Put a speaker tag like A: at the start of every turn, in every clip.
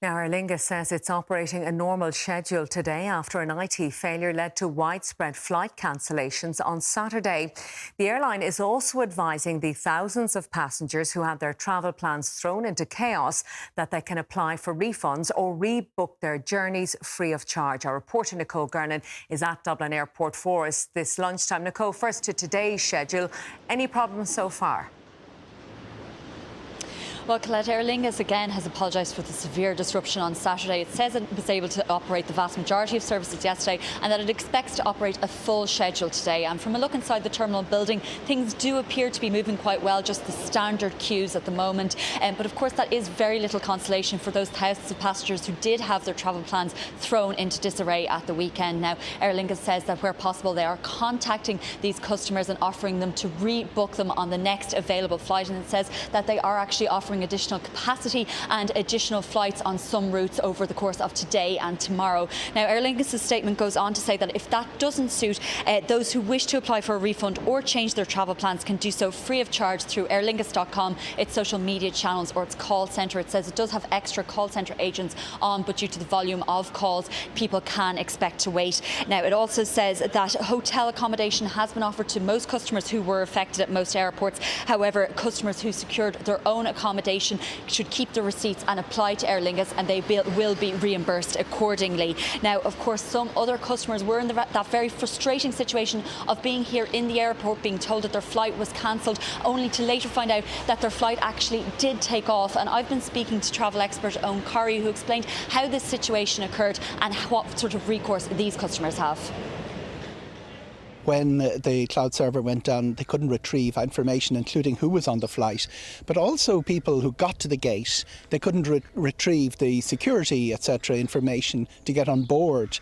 A: Now, Aer Lingus says it's operating a normal schedule today after an IT failure led to widespread flight cancellations on Saturday. The airline is also advising the thousands of passengers who had their travel plans thrown into chaos that they can apply for refunds or rebook their journeys free of charge. Our reporter Nicole Gernan is at Dublin Airport for us this lunchtime. Nicole, first to today's schedule. Any problems so far?
B: Well, Colette, Aer Lingus again has apologised for the severe disruption on Saturday. It says it was able to operate the vast majority of services yesterday and that it expects to operate a full schedule today. And from a look inside the terminal building, things do appear to be moving quite well, just the standard queues at the moment. But of course, that is very little consolation for those thousands of passengers who did have their travel plans thrown into disarray at the weekend. Now, Aer Lingus says that where possible, they are contacting these customers and offering them to rebook them on the next available flight. And it says that they are actually offering additional capacity and additional flights on some routes over the course of today and tomorrow. Now, Aer Lingus' statement goes on to say that if that doesn't suit, those who wish to apply for a refund or change their travel plans can do so free of charge through aerlingus.com, its social media channels or its call centre. It says it does have extra call centre agents on, but due to the volume of calls, people can expect to wait. Now, it also says that hotel accommodation has been offered to most customers who were affected at most airports. However, customers who secured their own accommodation should keep the receipts and apply to Aer Lingus, and they will be reimbursed accordingly. Now, of course, some other customers were in that very frustrating situation of being here in the airport, being told that their flight was cancelled, only to later find out that their flight actually did take off. And I've been speaking to travel expert Owen Corrie, who explained how this situation occurred and what sort of recourse these customers have.
C: When the cloud server went down, they couldn't retrieve information, including who was on the flight. But also people who got to the gate, they couldn't retrieve the security, etc. information to get on board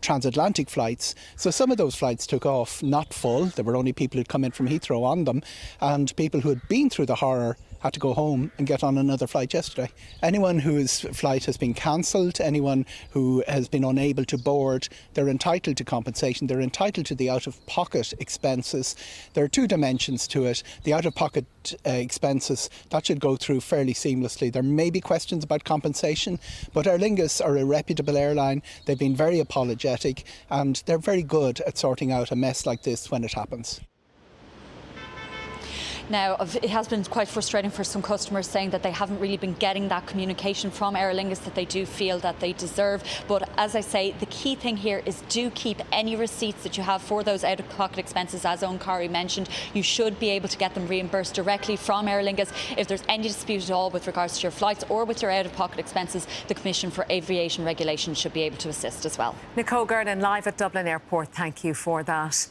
C: transatlantic flights. So some of those flights took off not full. There were only people who'd come in from Heathrow on them, and people who had been through the horror had to go home and get on another flight yesterday. Anyone whose flight has been cancelled, anyone who has been unable to board, they're entitled to compensation. They're entitled to the out-of-pocket expenses. There are two dimensions to it. The out-of-pocket expenses, that should go through fairly seamlessly. There may be questions about compensation, but Aer Lingus are a reputable airline. They've been very apologetic, and they're very good at sorting out a mess like this when it happens.
B: Now, it has been quite frustrating for some customers, saying that they haven't really been getting that communication from Aer Lingus that they do feel that they deserve. But as I say, the key thing here is do keep any receipts that you have for those out-of-pocket expenses. As Owen Corrie mentioned, you should be able to get them reimbursed directly from Aer Lingus. If there's any dispute at all with regards to your flights or with your out-of-pocket expenses, the Commission for Aviation Regulation should be able to assist as well.
A: Nicole Gernan live at Dublin Airport. Thank you for that.